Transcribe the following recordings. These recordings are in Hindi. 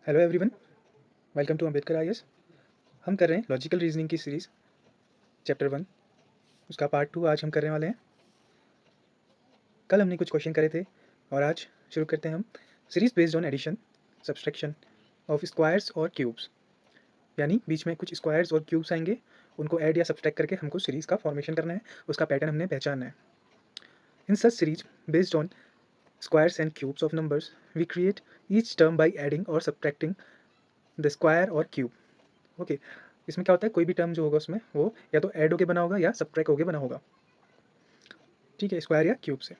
Hello everyone, welcome to Ambedkar IAS. हम कर रहे हैं लॉजिकल रीजनिंग की सीरीज़ चैप्टर 1, उसका पार्ट 2 आज हम करने वाले हैं। कल हमने कुछ क्वेश्चन करे थे और आज शुरू करते हैं हम series based on addition subtraction of squares और क्यूब्स। यानी बीच में कुछ स्क्वायर्स और क्यूब्स आएंगे, उनको ऐड या सब्सट्रैक्ट करके हमको सीरीज़ का फॉर्मेशन करना है, उसका पैटर्न हमने पहचानना है। In such series based on squares and cubes of numbers, we create each term by adding or subtracting the square or cube. Okay इसमें क्या होता है, कोई भी टर्म जो होगा उसमें वो या तो ऐड होके बना होगा या सब्ट्रैक्ट होके बना होगा, ठीक है, स्क्वायर या क्यूब से,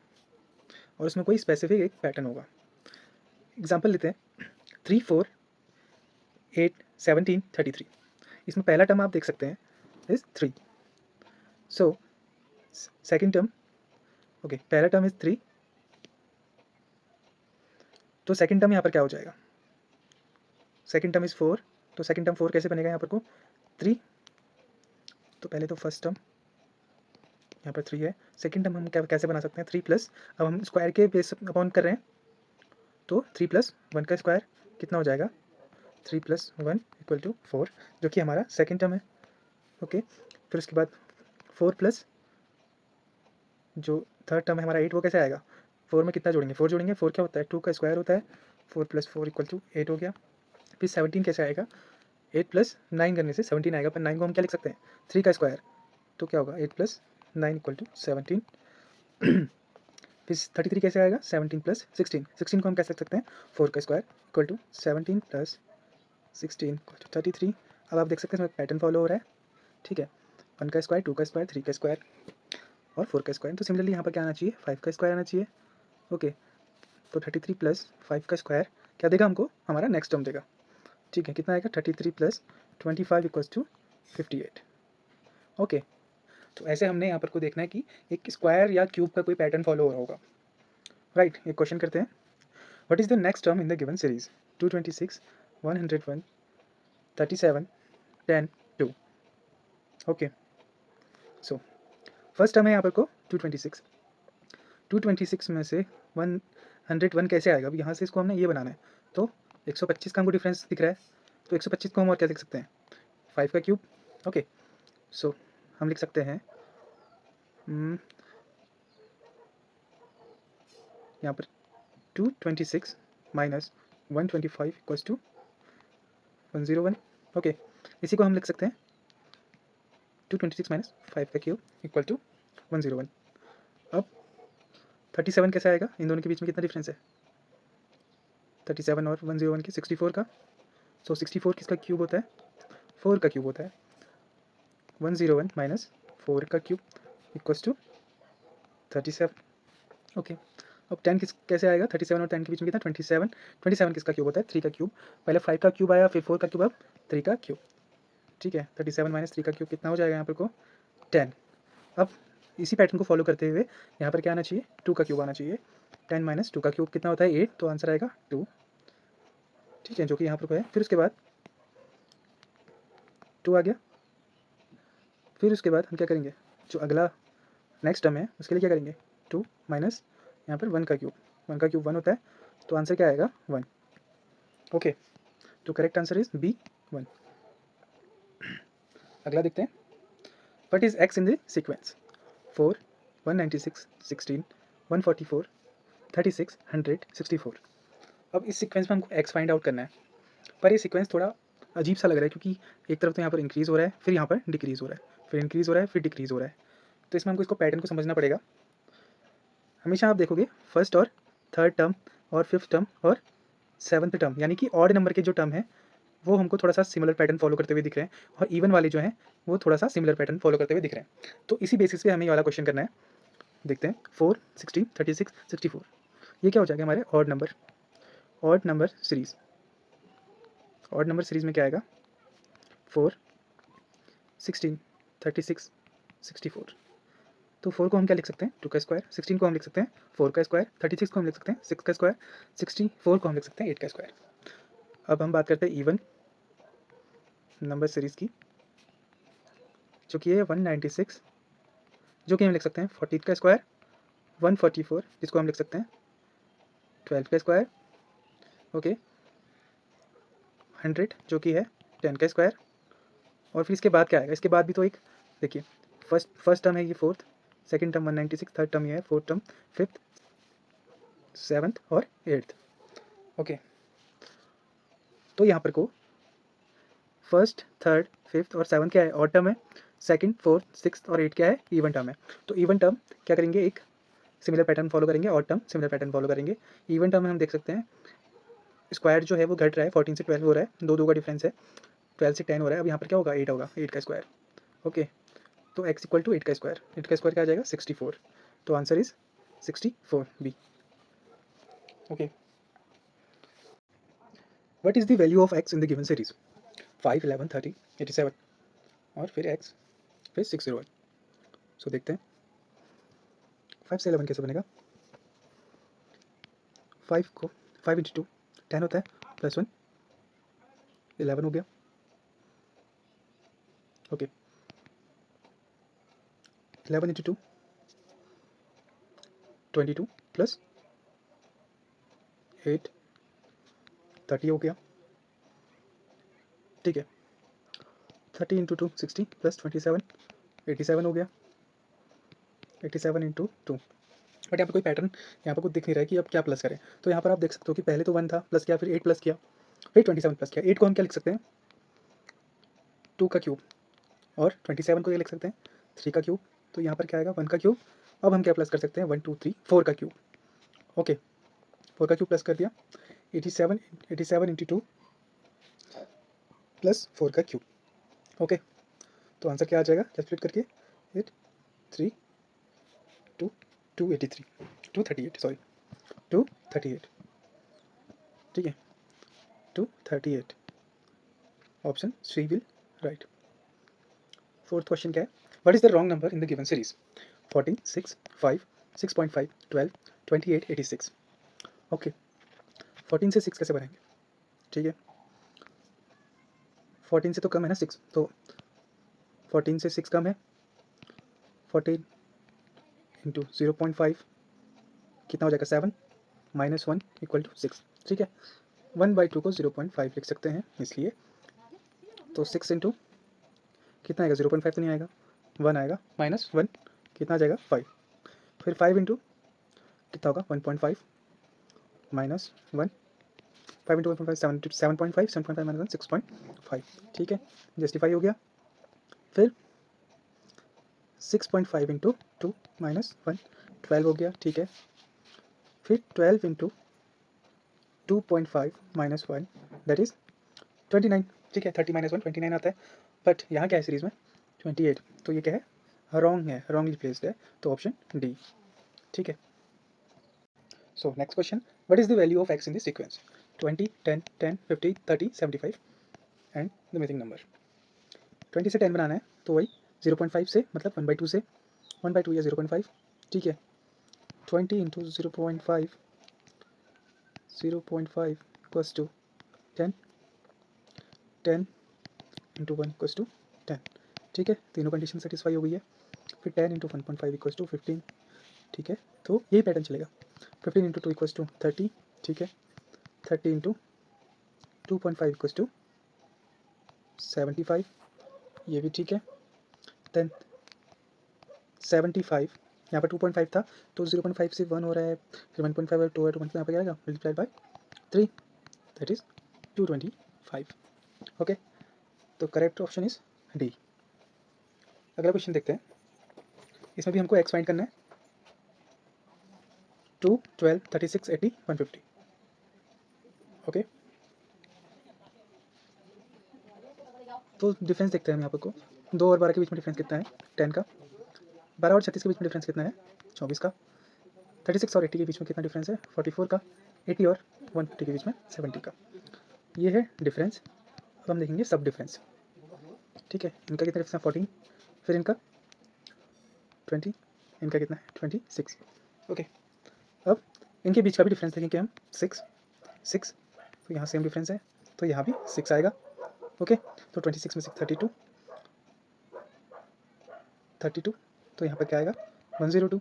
और उसमें कोई स्पेसिफिक एक पैटर्न होगा। एग्जांपल लेते हैं 3, 4, 8, 17, 33। इसमें पहला टर्म आप देख सकते हैं is 3। So second term, okay पहला टर्म इज 3, तो सेकेंड टर्म यहाँ पर क्या हो जाएगा, सेकेंड टर्म इज 4, तो सेकेंड टर्म 4 कैसे बनेगा यहाँ पर को 3, तो पहले तो फर्स्ट टर्म यहाँ पर 3 है, सेकेंड टर्म हम क्या कैसे बना सकते हैं 3 प्लस, अब हम स्क्वायर के बेस अपॉन कर रहे हैं, तो 3 प्लस 1 का स्क्वायर कितना हो जाएगा 3 प्लस 1 इक्वल टू 4, जो कि हमारा सेकेंड टर्म है। ओके फिर उसके बाद 4 प्लस जो थर्ड टर्म है हमारा 8, वो कैसे आएगा, 4 में कितना जोड़ेंगे 4 जोड़ेंगे, 4 क्या होता है 2 का स्क्वायर होता है, 4 प्लस 4 इक्वल टू 8 हो गया। फिर 17 कैसे आएगा, 8 प्लस 9 करने से 17 आएगा, पर 9 को हम क्या लिख सकते हैं 3 का स्क्वायर, तो क्या होगा 8 प्लस 9 इक्वल टू 17। फिर 33 कैसे आएगा 17 प्लस 16, 16 को हम कैसे लिख सकते हैं 4 का square equal to 17 plus 16 equal to 33। अब आप देख सकते हैं इसमें पैटर्न फॉलो हो रहा है, ठीक है, 1 का स्क्वायर 2 का स्क्वायर 3 का स्क्वायर और 4 का स्क्वायर। तो सिमिलरली यहाँ पर क्या आना चाहिए 5 का स्क्वायर आना चाहिए। ओके तो 33 प्लस 5 का स्क्वायर क्या देगा हमको, हमारा नेक्स्ट टर्म देगा, ठीक है, कितना आएगा 33 प्लस 25 इक्वल्स टू 58। ओके तो ऐसे हमने यहाँ पर को देखना है कि एक स्क्वायर या क्यूब का कोई पैटर्न फॉलो हो रहा होगा, राइट। एक क्वेश्चन करते हैं, what is the next term in the given series 226, 101, 37, 10, 2। Okay so first term है यहाँ पर को 226, 226 में से 101 कैसे आएगा, अब यहाँ से इसको हमने ये बनाना है, तो 125 का हमको डिफरेंस दिख रहा है, तो 125 को हम और क्या लिख सकते हैं 5 का क्यूब। ओके सो हम लिख सकते हैं यहाँ पर 226 माइनस 125 इक्वल्स टू 101। ओके इसी को हम लिख सकते हैं 226 माइनस 5 का क्यूब इक्वल टू 101। अब 37 कैसे आएगा, इन दोनों के बीच में कितना डिफरेंस है 37 और 101 की 64 का, सो 64 किसका क्यूब होता है 4 का क्यूब होता है, 101 माइनस 4 का क्यूब इक्वल्स टू 37। ओके अब 10 किस कैसे आएगा, 37 और 10 के बीच में कितना 27, 27 किसका क्यूब होता है 3 का क्यूब, पहले 5 का क्यूब आया फिर 4 का क्यूब, अब 3 का क्यूब, ठीक है, 37 माइनस 3 का क्यूब कितना हो जाएगा यहाँ पर को 10। अब इसी पैटर्न को फॉलो करते हुए यहाँ पर क्या आना चाहिए 2 का क्यूब आना चाहिए, 10 माइनस 2 का क्यूब कितना होता है 8, तो आंसर आएगा 2, ठीक है, जो कि यहाँ पर है। फिर उसके बाद 2 आ गया, फिर उसके बाद हम क्या करेंगे, जो अगला नेक्स्ट टर्म है उसके लिए क्या करेंगे 2 माइनस यहाँ पर 1 का क्यूब, 1 का क्यूब 1 होता है, तो आंसर क्या आएगा 1। ओके तो करेक्ट आंसर इज बी 1। अगला देखते हैं, what is x in the sequence 4, 196, 16, 144, 36, 100, 64। अब इस सीक्वेंस में हमको एक्स फाइंड आउट करना है, पर ये सीक्वेंस थोड़ा अजीब सा लग रहा है, क्योंकि एक तरफ तो यहाँ पर इंक्रीज़ हो रहा है, फिर यहाँ पर डिक्रीज़ हो रहा है, फिर इंक्रीज़ हो रहा है, फिर डिक्रीज़ हो रहा है, तो इसमें हमको इसको पैटर्न को समझना पड़ेगा। हमेशा आप देखोगे फर्स्ट और थर्ड टर्म और फिफ्थ टर्म और सेवन्थ टर्म, यानी कि ऑड नंबर के जो टर्म है वो हमको थोड़ा सा सिमिलर पैटर्न फॉलो करते हुए दिख रहे हैं, और इवन वाले जो हैं वो थोड़ा सा सिमिलर पैटर्न फॉलो करते हुए दिख रहे हैं। तो इसी बेसिस पे हमें ये वाला क्वेश्चन करना है। देखते हैं 4, 16, 36, 64, ये क्या हो जाएगा हमारे odd number series. Odd number series में क्या आएगा 4, 16, 36, 64। तो 4 को हम क्या लिख सकते हैं 2 का स्क्वायर, 16 को हम लिख सकते हैं 4 का स्क्वायर, 36 को हम लिख सकते हैं 6 का स्क्वायर, 64 को हम लिख सकते हैं 8 का स्क्वायर। अब हम बात करते हैं इवन नंबर सीरीज़ की, जो कि है 196, जो कि हम लिख सकते हैं 40 का स्क्वायर 144, जिसको हम लिख सकते हैं 12 का स्क्वायर, ओके, 100 जो कि है 10 का स्क्वायर, और फिर इसके बाद क्या आएगा, इसके बाद भी तो एक, देखिए फर्स्ट टर्म है ये 4th, second term 196, third term ये है, फोर्थ टर्म 5th, 7th और 8th, ओके। तो यहाँ पर को फर्स्ट, थर्ड, 5th और 7th क्या है, ऑड टर्म है, सेकंड, 4th, 6th और 8th क्या है, इवन टर्म है। तो इवन टर्म क्या करेंगे, एक सिमिलर पैटर्न फॉलो करेंगे, odd term similar pattern follow करेंगे। इवन टर्म में हम देख सकते हैं स्क्वायर जो है वो घट रहा है, 14 से 12 हो रहा है, दो का डिफरेंस है, 12 से 10 हो रहा है। अब यहाँ पर क्या होगा, 8 होगा, 8 का स्क्वायर, ओके। तो x इक्वल टू 8 का स्क्वायर, 8 का स्क्वायर क्या आ जाएगा, 64। तो answer is 64 B, okay. What is the value of x in the given series, 5, 11, 30, 87 और फिर x फिर 601। सो देखते हैं 5 से 11 कैसे बनेगा, 5 को 5 इंटू 2 10 होता है, प्लस 1 11 हो गया, ओके। 11 इंटू 2 22 प्लस 8 30 हो गया, ठीक है। 30 इंटू 2 60 प्लस 27 87 हो गया, 87 इंटू 2। बट यहाँ पर कोई पैटर्न यहाँ पर कुछ दिख नहीं रहा है कि अब क्या प्लस करें। तो यहाँ पर आप देख सकते हो कि पहले तो 1 था, प्लस किया, फिर 8 प्लस किया, फिर 27 प्लस किया। 8 को हम क्या लिख सकते हैं, 2 का क्यूब, और 27 को ये लिख सकते हैं 3 का क्यूब। तो यहाँ पर क्या आएगा, 1 का क्यूब। अब हम क्या प्लस कर सकते हैं, 1 2 3 4 का क्यूब, ओके। 4 का क्यूब प्लस कर दिया, 87 इंटू 2 प्लस 4 का क्यूब, ओके। तो आंसर क्या आ जाएगा, जब स्प्लिट करके 8 3 2 283 238, सॉरी 238, ठीक है, 238, option C will right. Fourth question क्या है, what is the wrong number in the given series, 14, 6, 5, 6.5, 12, 28, 86, okay. 14 से 6 कैसे बनाएंगे, ठीक है, 14 से तो कम है ना 6, तो 14 से 6 कम है, 14 इंटू 0.5 कितना हो जाएगा, 7 माइनस 1 इक्वल टू 6, ठीक है। 1/2 को 0.5 लिख सकते हैं, इसलिए तो 6 इंटू कितना आएगा, 0.5 तो नहीं आएगा, 1 आएगा, माइनस 1 कितना आ जाएगा, 5, फिर 5 इंटू कितना होगा, 1.5 माइनस 1, 5 इंटू 1.5 7.5, 7.5 माइनस 1 6.5, ठीक है, जस्टिफाई हो गया। फिर 6.5 इंटू 2 माइनस 1 12 हो गया, ठीक है। फिर 12 इंटू 2.5 माइनस 1 दैट इज 29, ठीक है, 30 माइनस 1 29 आता है। बट यहाँ क्या है सीरीज में 28, तो ये क्या है, रॉन्ग है, रॉन्गली प्लेस्ड है, तो ऑप्शन डी, ठीक है। So next question, what is the value of x in this sequence, 20, 10, 10, 50, 30, 75 and the missing number. 20 से 10 बनाना है, तो वही 0.5 से, मतलब 1/2 से, 1/2 या 0.5, ठीक है। 20 into 0.5 equals to 10, 10 into 1 equals to 10, ठीक है, तीनों कंडीशन सेटिस्फाई हो गई है। फिर 10 इंटू 1.5 इक्वल्स टू 15, ठीक है, तो यही पैटर्न चलेगा। 15 इंटू 2 इक्वल्स टू 30, ठीक है, 30 इंटू 2.5 इक्वल्स टू 75, ये भी ठीक है। देन 75, यहाँ पर 2.5 था, तो 0.5 से 1 हो रहा है, फिर 1.5 और 2 है, 2.5 यहाँ पर क्या आएगा, multiply by 3, that is 225, okay. तो करेक्ट ऑप्शन इज डी। अगला क्वेश्चन देखते हैं, इसमें भी हमको एक्स फाइंड करना है, 2, 12, 36, 80, 150, ओके। तो डिफरेंस देखते हैं हम यहाँ पर को, 2 और 12 के बीच में डिफरेंस कितना है, 10 का, 12 और 36 के बीच में डिफरेंस कितना है, 24 का, 36 और 80 के बीच में कितना डिफरेंस है, 44 का, 80 और 150 के बीच में 70 का, ये है डिफरेंस। अब हम देखेंगे सब डिफरेंस, ठीक है, इनका कितना डिफरेंस है 14, फिर इनका 20, इनका कितना है 26, ओके। अब इनके बीच का भी डिफरेंस देखेंगे हम 6, 6, तो यहाँ सेम डिफरेंस है, तो यहाँ भी 6 आएगा, ओके। तो 26 में 6 32, 32, तो यहाँ पर क्या आएगा 102,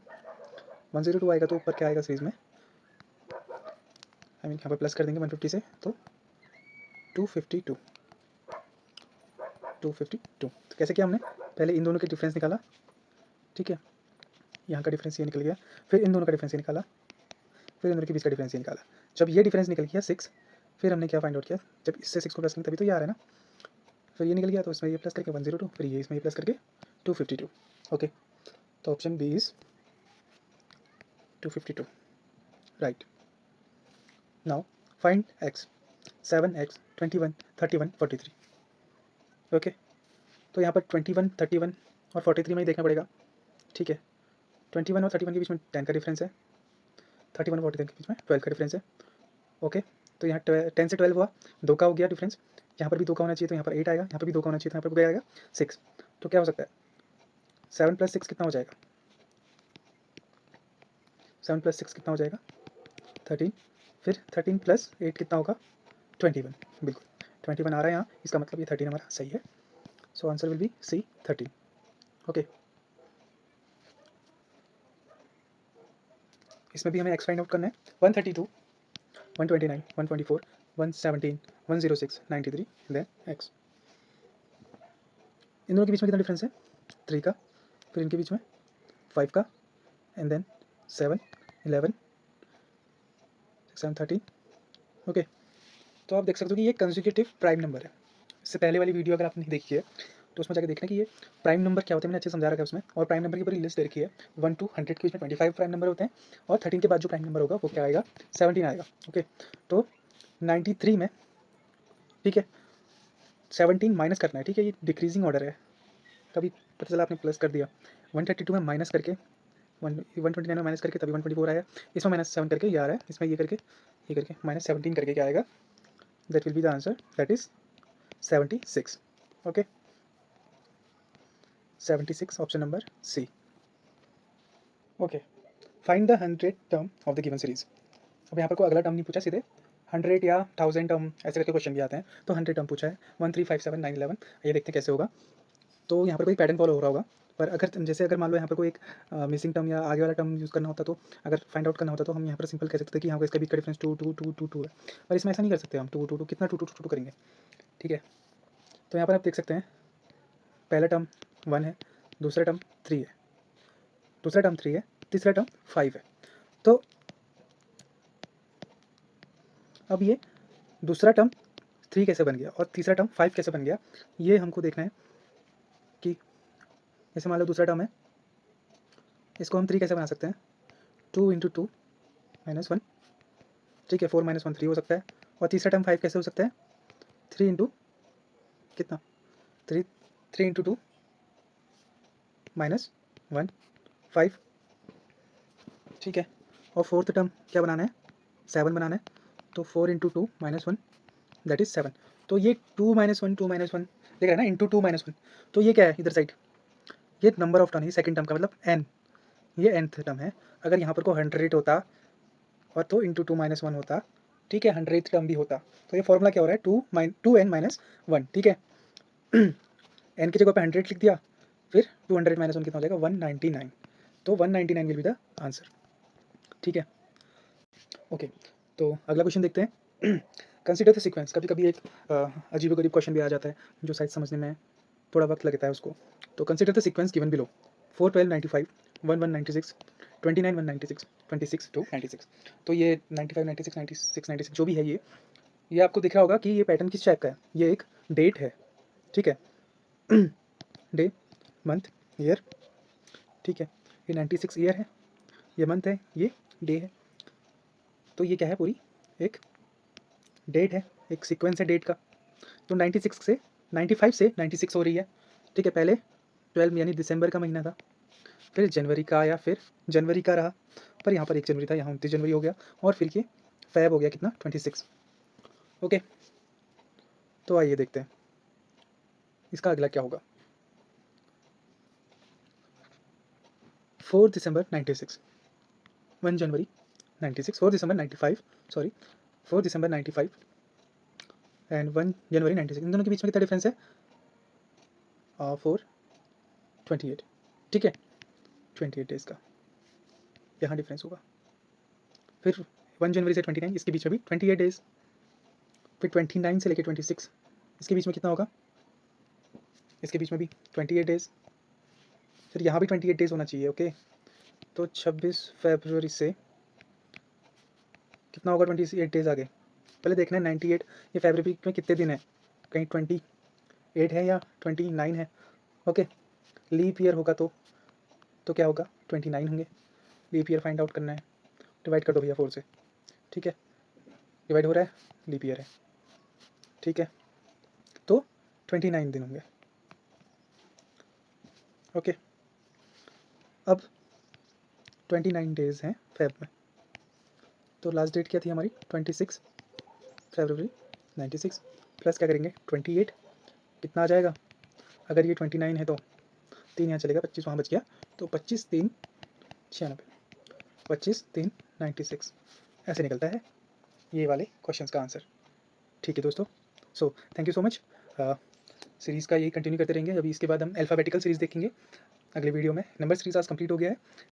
102 आएगा तो ऊपर क्या आएगा सीरीज़ में, आई मीन यहाँ पर प्लस कर देंगे 150 से, तो 252। तो कैसे किया हमने, पहले इन दोनों के डिफरेंस निकाला, ठीक है, यहाँ का डिफरेंस ये निकल गया, फिर इन दोनों का डिफरेंस ये निकाला, फिर इन दोनों के बीच का डिफरेंस ये निकाला। जब ये डिफरेंस निकल गया 6, फिर हमने क्या फाइंड आउट किया, जब इससे 6 को प्लस करेंगे तभी तो ये आ रहा है ना, फिर ये निकल गया तो इसमें ये प्लस करके 102, फिर ये इसमें ये प्लस करके 252। ओके, तो option B is 252, right. Now find x, 7x, 21, 31, 43। Okay, तो यहाँ पर 21, 31 और 43 में ही देखना पड़ेगा, ठीक है। 21 और 31 के बीच में 10 का डिफरेंस है, 31 और 43 के बीच में 12 का डिफरेंस है। ओके, तो यहाँ 10 से 12 हुआ, 2 का हो गया डिफरेंस, यहाँ पर भी 2 का होना चाहिए तो यहाँ पर 8 आएगा, यहाँ पर भी 2 का होना चाहिए तो यहाँ पर क्या आएगा 6। तो क्या हो सकता है, 7 + 6 कितना हो जाएगा, 7 + 6 कितना हो जाएगा 13, फिर 13 + 8 कितना होगा 21, बिल्कुल 21 आ रहा है यहाँ, इसका मतलब ये 13 हमारा सही है। So answer will be C 13। Okay, इसमें भी हमें एक्स फाइंड आउट करना है, 132, 129, 124, 117, 106, 93 देन एक्स। इन दोनों के बीच में कितना डिफरेंस है 3 का, फिर इनके बीच में 5 का, एंड देन 7, 11, 6, 7, 13। ओके, तो आप देख सकते हो कि ये कंसेक्यूटिव प्राइम नंबर है। इससे पहले वाली वीडियो अगर आपने देखी है तो उसमें जाकर देखना कि ये प्राइम नंबर क्या होते हैं, मैंने अच्छे समझा रखा है उसमें। और प्राइम नंबर की पूरी लिस्ट दे रखी है, 1 to 100 के बीच में 25 प्राइम नंबर होते हैं, और 13 के बाद जो प्राइम नंबर होगा वो क्या आएगा 17 आएगा। ओके, तो 93 में, ठीक है, 17 माइनस करना है, ठीक है, ये डिक्रीजिंग ऑर्डर है, तभी पता चला आपने प्लस कर दिया। 132 में माइनस करके 129 में माइनस करके तभी 124 आया, इसमें -7 करके ये आ रहा है, इसमें ये करके -17 करके क्या आएगा, that will be the answer, that is 76। Okay, 76 option number C. Okay, find the 100 term of the given series. अब यहाँ पर कोई अगला टर्म नहीं पूछा, सीधे 100 या 1000 टर्म ऐसे करके क्वेश्चन भी आते हैं, तो 100 टर्म पूछा है, 1 3 5 7 9 11। ये देखते हैं कैसे होगा। तो यहाँ पर कोई पैटर्न फॉलो हो रहा होगा, पर अगर मान लो यहाँ पर कोई एक मिसिंग टर्म या आगे वाला टर्म यूज़ करना होता, तो अगर फाइंड आउट करना होता तो हम यहाँ पर सिंपल कह सकते थे कि यहाँ पर इसका बीच का डिफरेंस 2 2 2 2 2 है, पर इसमें ऐसा नहीं कर सकते हम, 2 2 2 कितना 2 2 2 2 करेंगे, ठीक है। तो यहाँ पर आप देख सकते हैं, पहला टर्म 1 है, दूसरा टर्म 3 है, दूसरा टर्म 3 है, तीसरा टर्म 5 है। तो अब ये दूसरा टर्म 3 कैसे बन गया और तीसरा टर्म 5 कैसे बन गया, ये हमको देखना है। कि जैसे मान लो दूसरा टर्म है, इसको हम 3 कैसे बना सकते हैं, 2 × 2 -1, ठीक है, 4 - 1 3 हो सकता है। और तीसरा टर्म 5 कैसे हो सकता है, 3 × कितना 3 3 × 2 -1 5, ठीक है। और फोर्थ टर्म क्या बनाना है, 7 बनाना है, तो 4 × 2 -1 दैट इज 7। तो ये 2 - 1 2 - 1 देख रहे हैं ना, इंटू 2 - 1, तो ये क्या है इधर साइड, ये नंबर ऑफ टर्म है, सेकंड टर्म का मतलब n, ये nth टर्म है। अगर यहाँ पर को 100 होता और तो इंटू 2 - 1 होता, ठीक है, 100th टर्म भी होता, तो ये फॉर्मूला क्या हो रहा है, 2n - 1, ठीक है। n की जगह पे 100 लिख दिया, फिर 200 - 1 कितना हो जाएगा 199, तो 199 विल बी द आंसर, ठीक है। ओके, तो अगला क्वेश्चन देखते हैं। Consider the sequence. कभी कभी एक अजीबोगरीब क्वेश्चन भी आ जाता है जो शायद समझने में थोड़ा वक्त लगता है उसको। तो consider the sequence given below, 4 12 95, 1 1 96, 29 196, 26 2 96। तो ये 95 96 96 96 जो भी है, ये आपको दिख रहा होगा कि ये पैटर्न किस टाइप का है। ये एक डेट है, ठीक है, डे मंथ ईयर, ठीक है, ये 96 ईयर है, ये मंथ है, ये डे है। तो ये क्या है, पूरी एक डेट है, एक सीक्वेंस है डेट का। तो 96 से 95 से 96 हो रही है, ठीक है। पहले 12 यानी दिसंबर का महीना था, फिर जनवरी का आया, फिर जनवरी का रहा, पर यहाँ पर 1 जनवरी था, यहाँ 29 जनवरी हो गया, और फिर ये फैब हो गया कितना 26। ओके, तो आइए देखते हैं इसका अगला क्या होगा। 4 दिसंबर 96, 1 जनवरी 96, 4 दिसंबर 95, सॉरी 4 दिसंबर 95 एंड 1 जनवरी 96। इन दोनों के बीच में कितना डिफरेंस है, 4 28, ठीक है, 28 डेज का। यहाँ डिफरेंस होगा। फिर 1 जनवरी से 29 इसके बीच में भी 28 डेज़, फिर 29 से लेके 26 इसके बीच में कितना होगा, इसके बीच में भी 28 डेज़, फिर यहाँ भी 28 डेज़ होना चाहिए। ओके, तो 26 फरवरी से कितना होगा, 28 डेज़ आगे। पहले देखना है 98 ये फरवरी में कितने दिन है, कहीं 28 है या 29 है। ओके, लीप ईयर होगा तो क्या होगा, 29 होंगे। लीप ईयर फाइंड आउट करना है, डिवाइड कर दो भैया 4 से। ठीक है, डिवाइड हो रहा है, लीप ईयर है। ठीक है, तो 29 दिन होंगे। ओके, अब 29 डेज़ हैं फेब में, तो लास्ट डेट क्या थी हमारी, 26 फरवरी 96 प्लस क्या करेंगे 28, कितना आ जाएगा, अगर ये 29 है तो 3 यहाँ चलेगा, 25 वहाँ बच गया, तो 25 3 96, 25 3 96 ऐसे निकलता है ये वाले क्वेश्चंस का आंसर। ठीक है दोस्तों, so thank you so much. Series का यही कंटिन्यू करते रहेंगे। अभी इसके बाद हम अल्फ़ाबेटिकल सीरीज़ देखेंगे अगले वीडियो में। नंबर सीरीज़ आज कंप्लीट हो गया है।